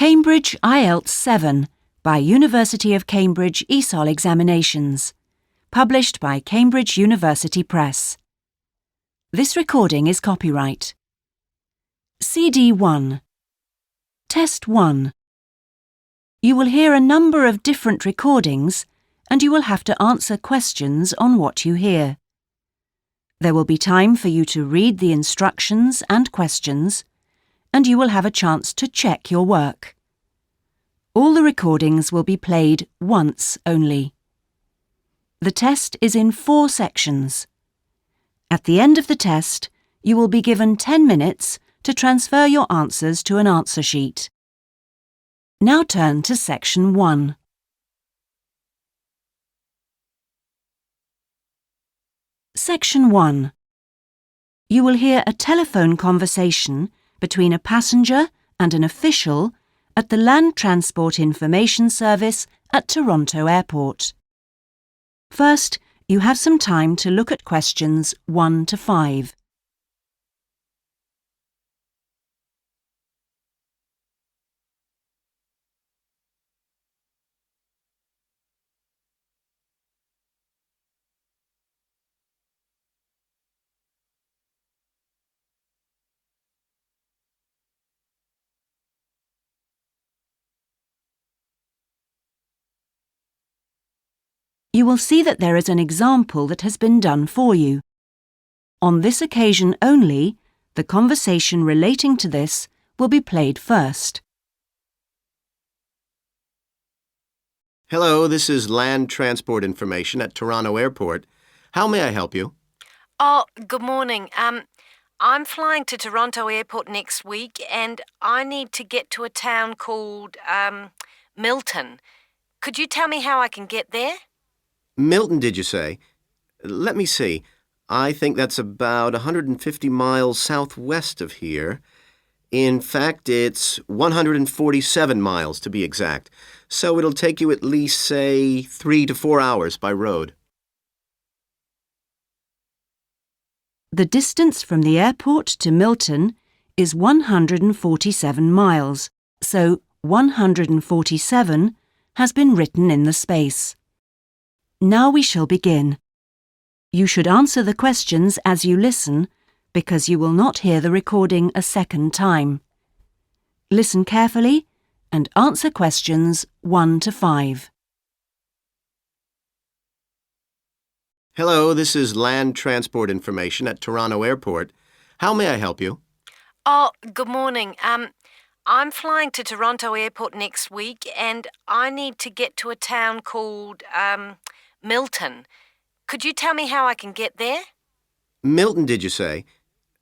Cambridge Ielts 7 by University of Cambridge ESOL Examinations. Published by Cambridge University Press. This recording is copyright. CD 1. Test 1. You will hear a number of different recordings and you will have to answer questions on what you hear. There will be time for you to read the instructions and questions, and you will have a chance to check your work. All the recordings will be played once only. The test is in 4 sections. At the end of the test, you will be given 10 minutes to transfer your answers to an answer sheet. Now turn to Section 1. Section 1. You will hear a telephone conversation between a passenger and an official at the Land Transport Information Service at Toronto Airport. First, you have some time to look at questions 1 to 5. You will see that there is an example that has been done for you. On this occasion only, the conversation relating to this will be played first. Hello, this is Land Transport Information at Toronto Airport. How may I help you? Oh, good morning. I'm flying to Toronto Airport next week and I need to get to a town called, Milton. Could you tell me how I can get there? Milton, did you say? Let me see. I think that's about 150 miles southwest of here. In fact, it's 147 miles to be exact. So it'll take you at least, say, 3 to 4 hours by road. The distance from the airport to Milton is 147 miles, so 147 has been written in the space. Now we shall begin. You should answer the questions as you listen because you will not hear the recording a second time. Listen carefully and answer questions 1 to 5. Hello, this is Land Transport Information at Toronto Airport. How may I help you? Oh, good morning. I'm flying to Toronto Airport next week and I need to get to a town called, Milton. Could you tell me how I can get there? Milton, did you say?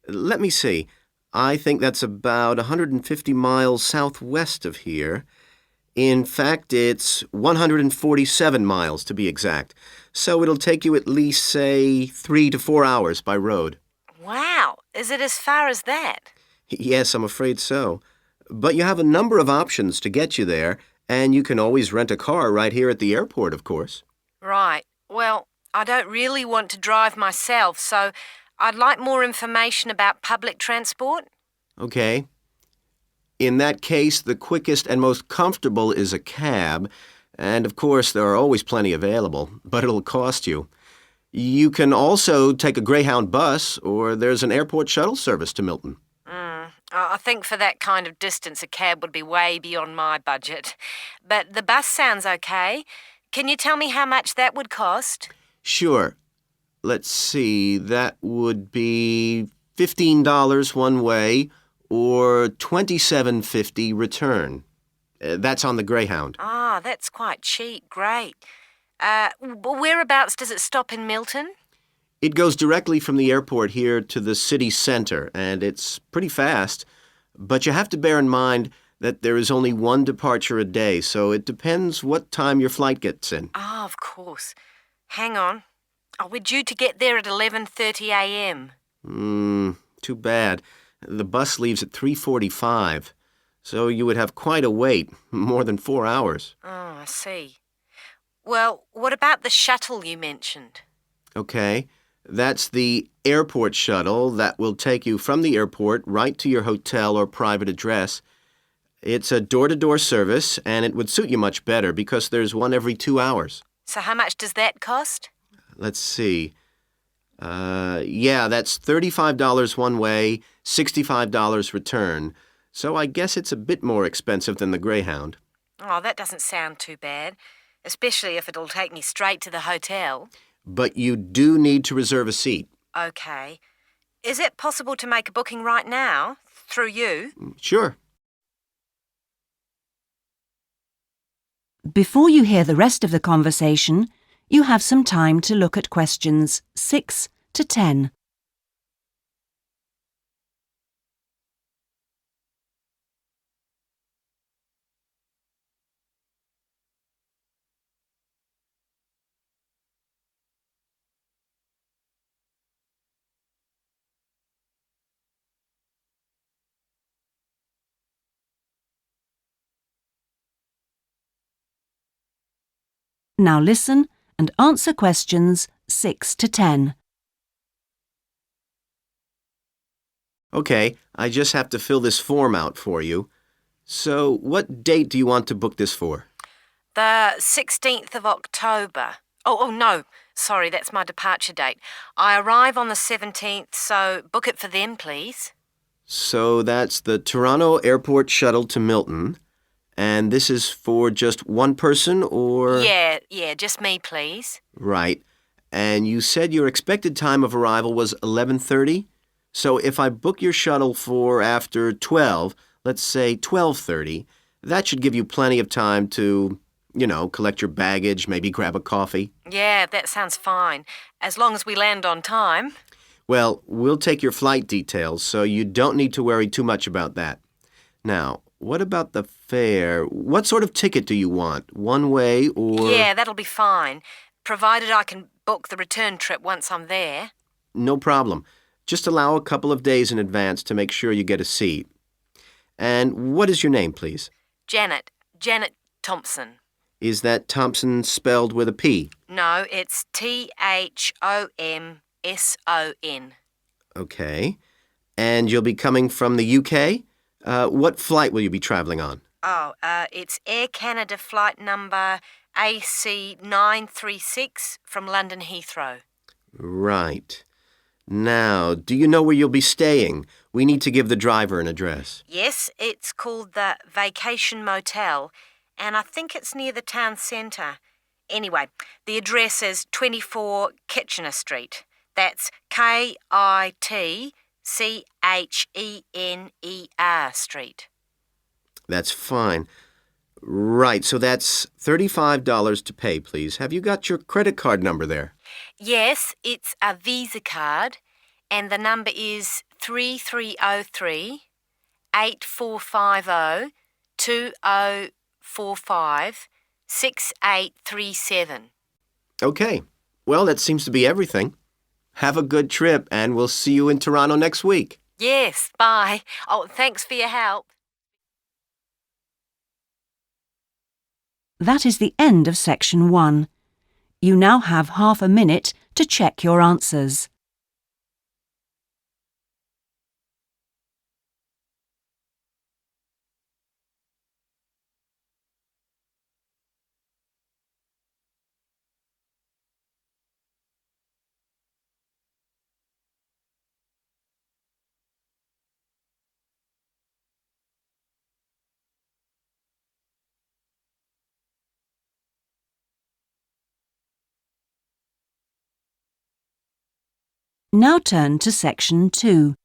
Let me see. I think that's about 150 miles southwest of here. In fact, it's 147 miles to be exact. So it'll take you at least, say, 3 to 4 hours by road. Wow, is it as far as that? Yes, I'm afraid so. But you have a number of options to get you there, and you can always rent a car right here at the airport, of course. Right. Well, I don't really want to drive myself, so I'd like more information about public transport. Okay. In that case, the quickest and most comfortable is a cab, and of course there are always plenty available, but it'll cost you. You can also take a Greyhound bus, or there's an airport shuttle service to Milton. I think for that kind of distance a cab would be way beyond my budget. But the bus sounds okay. Can you tell me how much that would cost? Sure. Let's see, that would be $15 one way or $27.50 return. That's on the Greyhound. Ah, that's quite cheap. Great. Whereabouts does it stop in Milton? It goes directly from the airport here to the city center, and it's pretty fast. But you have to bear in mind that there is only one departure a day, so it depends what time your flight gets in. Ah, of course. Hang on. Oh, we're due to get there at 11:30 a.m. Too bad. The bus leaves at 3:45, so you would have quite a wait, more than 4 hours. Oh, I see. Well, what about the shuttle you mentioned? Okay. That's the airport shuttle that will take you from the airport right to your hotel or private address. It's a door-to-door service, and it would suit you much better because there's one every 2 hours. So how much does that cost? Let's see. Yeah, that's $35 one way, $65 return. So I guess it's a bit more expensive than the Greyhound. Oh, that doesn't sound too bad, especially if it'll take me straight to the hotel. But you do need to reserve a seat. Okay. Is it possible to make a booking right now, through you? Sure. Before you hear the rest of the conversation, you have some time to look at questions 6 to 10. Now listen and answer questions 6 to 10. Okay, I just have to fill this form out for you. So, what date do you want to book this for? The 16th of October. Oh, no. Sorry, that's my departure date. I arrive on the 17th, so book it for then, please. So that's the Toronto Airport shuttle to Milton. And this is for just one person, or? Yeah, just me, please. Right. And you said your expected time of arrival was 11:30? So if I book your shuttle for after 12, let's say 12:30, that should give you plenty of time to, collect your baggage, maybe grab a coffee. Yeah, that sounds fine, as long as we land on time. Well, we'll take your flight details, so you don't need to worry too much about that. Now, what about the fare? What sort of ticket do you want? One way or? Yeah, that'll be fine, provided I can book the return trip once I'm there. No problem. Just allow a couple of days in advance to make sure you get a seat. And what is your name, please? Janet Thompson. Is that Thompson spelled with a P? No, it's Thomson. Okay. And you'll be coming from the UK? What flight will you be traveling on? It's Air Canada flight number AC936 from London Heathrow. Right. Now, do you know where you'll be staying? We need to give the driver an address. Yes, it's called the Vacation Motel, and I think it's near the town centre. Anyway, the address is 24 Kitchener Street. That's Kitchener Street. That's fine. Right, so that's $35 to pay, please. Have you got your credit card number there? Yes, it's a Visa card, and the number is 3303 8450 2045 6837. Okay. Well, that seems to be everything. Have a good trip, and we'll see you in Toronto next week. Yes, bye. Oh, thanks for your help. That is the end of section 1. You now have half a minute to check your answers. Now turn to section 2.